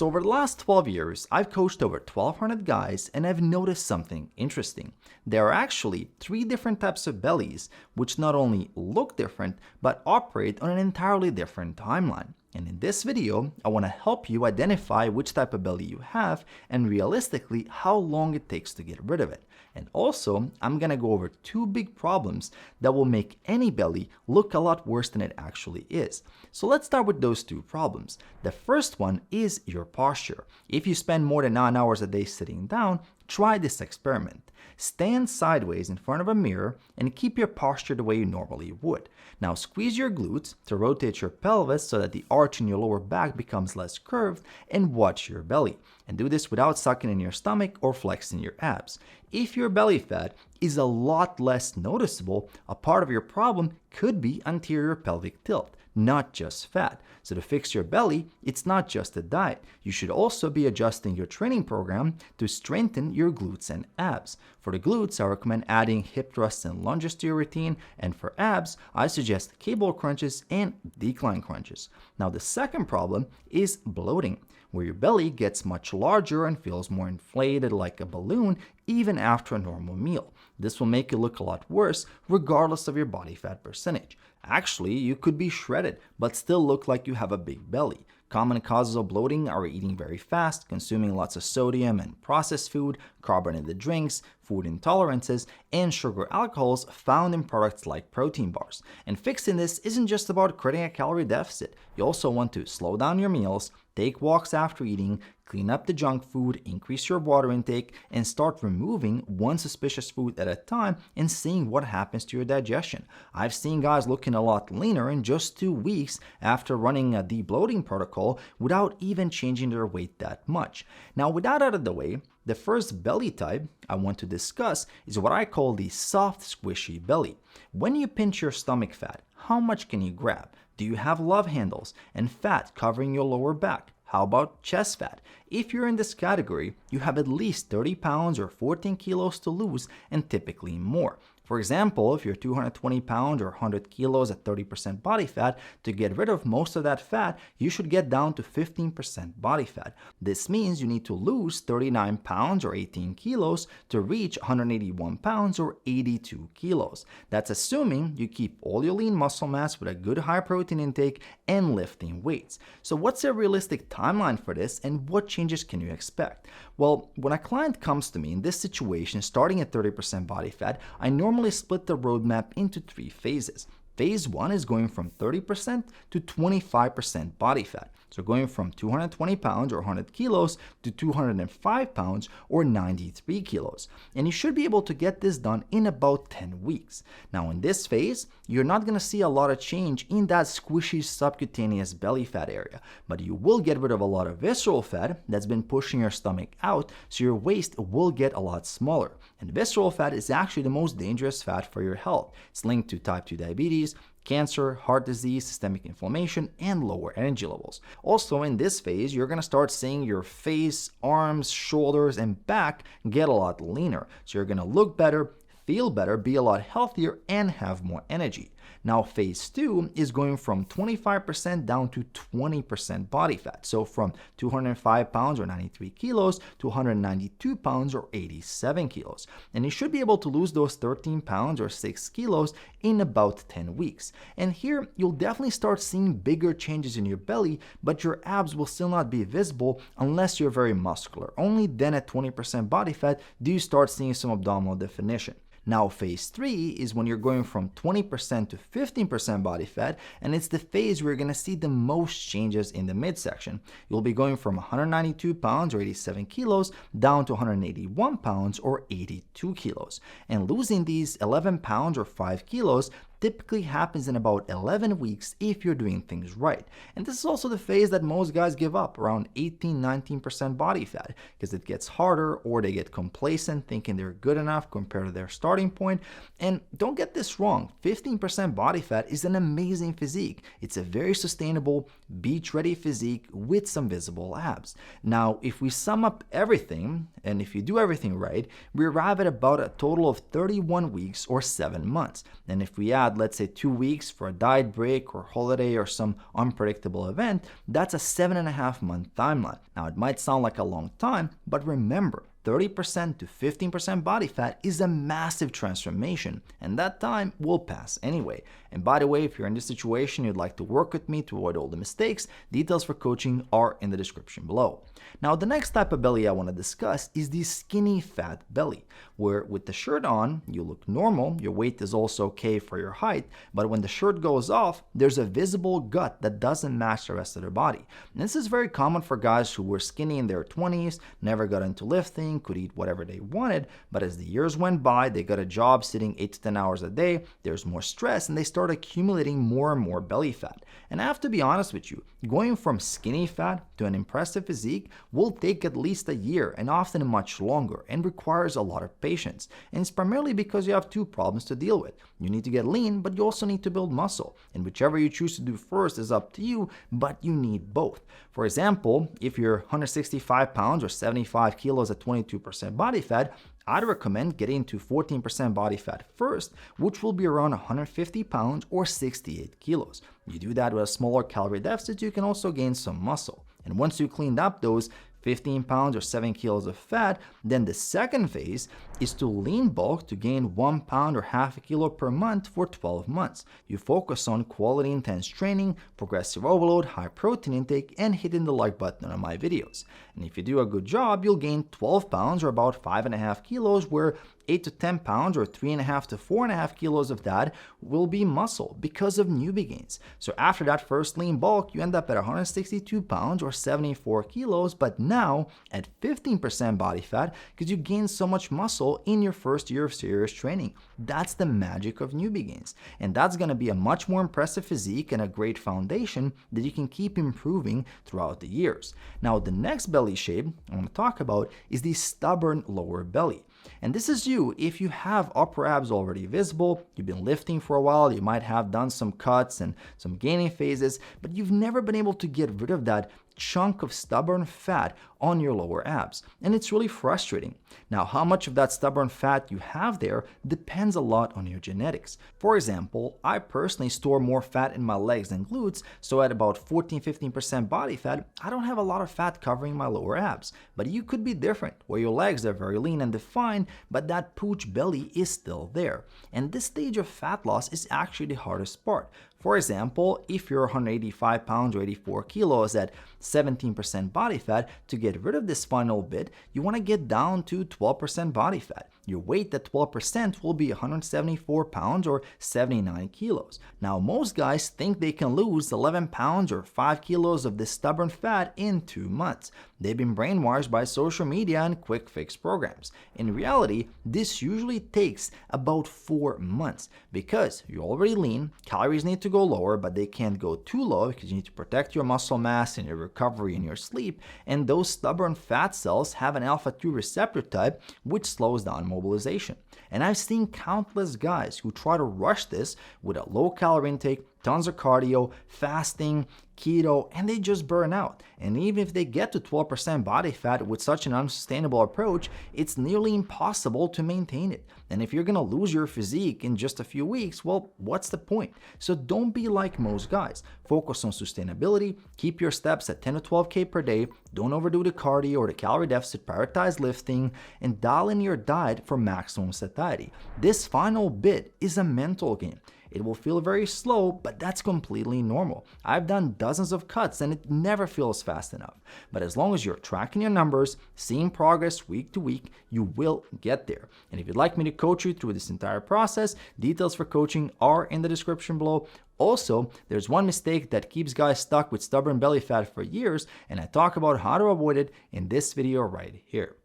So over the last 12 years, I've coached over 1,200 guys and I've noticed something interesting. There are actually 3 different types of bellies, which not only look different, but operate on an entirely different timeline. And in this video, I want to help you identify which type of belly you have and realistically how long it takes to get rid of it. And also, I'm going to go over 2 big problems that will make any belly look a lot worse than it actually is. So let's start with those 2 problems. The first one is your posture. If you spend more than 9 hours a day sitting down, try this experiment. Stand sideways in front of a mirror and keep your posture the way you normally would. Now squeeze your glutes to rotate your pelvis so that the arch in your lower back becomes less curved, and watch your belly. And do this without sucking in your stomach or flexing your abs. If your belly fat is a lot less noticeable, a part of your problem could be anterior pelvic tilt, not just fat. So to fix your belly, it's not just a diet. You should also be adjusting your training program to strengthen your glutes and abs. For the glutes, I recommend adding hip thrusts and lunges to your routine, and for abs, I suggest cable crunches and decline crunches. Now the second problem is bloating, where your belly gets much larger and feels more inflated like a balloon even after a normal meal. This will make it look a lot worse regardless of your body fat percentage. Actually, you could be shredded but still look like you have a big belly. Common causes of bloating are eating very fast, consuming lots of sodium and processed food, carbonated drinks, food intolerances, and sugar alcohols found in products like protein bars. And fixing this isn't just about creating a calorie deficit. You also want to slow down your meals, take walks after eating, clean up the junk food, increase your water intake, and start removing one suspicious food at a time and seeing what happens to your digestion. I've seen guys looking a lot leaner in just 2 weeks after running a debloating protocol without even changing their weight that much. Now, with that out of the way, the first belly type I want to discuss is what I call the soft, squishy belly. When you pinch your stomach fat, how much can you grab? Do you have love handles and fat covering your lower back? How about chest fat? If you're in this category, you have at least 30 pounds or 14 kilos to lose, and typically more. For example, if you're 220 pounds or 100 kilos at 30% body fat, to get rid of most of that fat, you should get down to 15% body fat. This means you need to lose 39 pounds or 18 kilos to reach 181 pounds or 82 kilos. That's assuming you keep all your lean muscle mass with a good high protein intake and lifting weights. So what's a realistic timeline for this, and what changes can you expect? Well, when a client comes to me in this situation starting at 30% body fat, I normally split the roadmap into 3 phases. Phase 1 is going from 30% to 25% body fat. So going from 220 pounds or 100 kilos to 205 pounds or 93 kilos. And you should be able to get this done in about 10 weeks. Now in this phase, you're not going to see a lot of change in that squishy subcutaneous belly fat area, but you will get rid of a lot of visceral fat that's been pushing your stomach out, so your waist will get a lot smaller. And visceral fat is actually the most dangerous fat for your health. It's linked to type 2 diabetes, cancer, heart disease, systemic inflammation, and lower energy levels. Also in this phase, you're going to start seeing your face, arms, shoulders, and back get a lot leaner. So you're going to look better, feel better, be a lot healthier, and have more energy. Now phase 2 is going from 25% down to 20% body fat. So from 205 pounds or 93 kilos to 192 pounds or 87 kilos. And you should be able to lose those 13 pounds or 6 kilos in about 10 weeks. And here you'll definitely start seeing bigger changes in your belly, but your abs will still not be visible unless you're very muscular. Only then at 20% body fat do you start seeing some abdominal definition. Now phase 3 is when you're going from 20% to 15% body fat, and it's the phase where you're going to see the most changes in the midsection. You'll be going from 192 pounds or 87 kilos down to 181 pounds or 82 kilos. And losing these 11 pounds or 5 kilos typically happens in about 11 weeks if you're doing things right. And this is also the phase that most guys give up, around 18-19% body fat, because it gets harder or they get complacent thinking they're good enough compared to their starting point. And don't get this wrong, 15% body fat is an amazing physique. It's a very sustainable, beach-ready physique with some visible abs. Now, if we sum up everything, and if you do everything right, we arrive at about a total of 31 weeks or 7 months. And if we add fat, let's say 2 weeks for a diet break or holiday or some unpredictable event, that's a 7.5-month timeline. Now, it might sound like a long time, but remember, 30% to 15% body fat is a massive transformation, and that time will pass anyway. And by the way, if you're in this situation, you'd like to work with me to avoid all the mistakes, details for coaching are in the description below. Now, the next type of belly I want to discuss is the skinny fat belly, where with the shirt on, you look normal, your weight is also okay for your height, but when the shirt goes off, there's a visible gut that doesn't match the rest of their body. And this is very common for guys who were skinny in their 20s, never got into lifting, could eat whatever they wanted, but as the years went by, they got a job sitting 8 to 10 hours a day, there's more stress, and they start accumulating more and more belly fat. And I have to be honest with you, going from skinny fat to an impressive physique will take at least a year and often much longer and requires a lot of patience. And it's primarily because you have two problems to deal with. You need to get lean, but you also need to build muscle. And whichever you choose to do first is up to you, but you need both. For example, if you're 165 pounds or 75 kilos at 22% body fat, I'd recommend getting to 14% body fat first, which will be around 150 pounds or 68 kilos. You do that with a smaller calorie deficit, you can also gain some muscle. And once you cleaned up those 15 pounds or 7 kilos of fat, then the second phase is to lean bulk to gain 1 pound or half a kilo per month for 12 months. You focus on quality intense training, progressive overload, high protein intake, and hitting the like button on my videos. And if you do a good job, you'll gain 12 pounds or about 5.5 kilos, where 8 to 10 pounds or 3.5 to 4.5 kilos of that will be muscle because of newbie gains. So after that first lean bulk, you end up at 162 pounds or 74 kilos, but now at 15% body fat because you gain so much muscle in your first year of serious training. That's the magic of newbie gains. And that's going to be a much more impressive physique and a great foundation that you can keep improving throughout the years. Now, the next belly shape I want to talk about is the stubborn lower belly. And this is you if you have upper abs already visible, you've been lifting for a while, you might have done some cuts and some gaining phases, but you've never been able to get rid of that chunk of stubborn fat on your lower abs. And it's really frustrating. Now, how much of that stubborn fat you have there depends a lot on your genetics. For example, I personally store more fat in my legs and glutes, so at about 14-15% body fat, I don't have a lot of fat covering my lower abs. But you could be different, where your legs are very lean and defined, but that pooch belly is still there. And this stage of fat loss is actually the hardest part. For example, if you're 185 pounds or 84 kilos at 17% body fat, to get rid of this final bit, you want to get down to 12% body fat. Your weight at 12% will be 174 pounds or 79 kilos. Now, most guys think they can lose 11 pounds or 5 kilos of this stubborn fat in 2 months. They've been brainwashed by social media and quick fix programs. In reality, this usually takes about 4 months because you're already lean, calories need to go lower, but they can't go too low because you need to protect your muscle mass and your recovery and your sleep, and those stubborn fat cells have an alpha-2 receptor type which slows down mobilization. And I've seen countless guys who try to rush this with a low calorie intake, tons of cardio, fasting, keto, and they just burn out. And even if they get to 12% body fat with such an unsustainable approach, it's nearly impossible to maintain it. And if you're gonna lose your physique in just a few weeks, well, what's the point? So don't be like most guys. Focus on sustainability, keep your steps at 10 to 12K per day, don't overdo the cardio or the calorie deficit, prioritize lifting, and dial in your diet for maximum satiety. This final bit is a mental game. It will feel very slow, but that's completely normal. I've done dozens of cuts and it never feels fast enough. But as long as you're tracking your numbers, seeing progress week to week, you will get there. And if you'd like me to coach you through this entire process, details for coaching are in the description below. Also, there's one mistake that keeps guys stuck with stubborn belly fat for years, and I talk about how to avoid it in this video right here.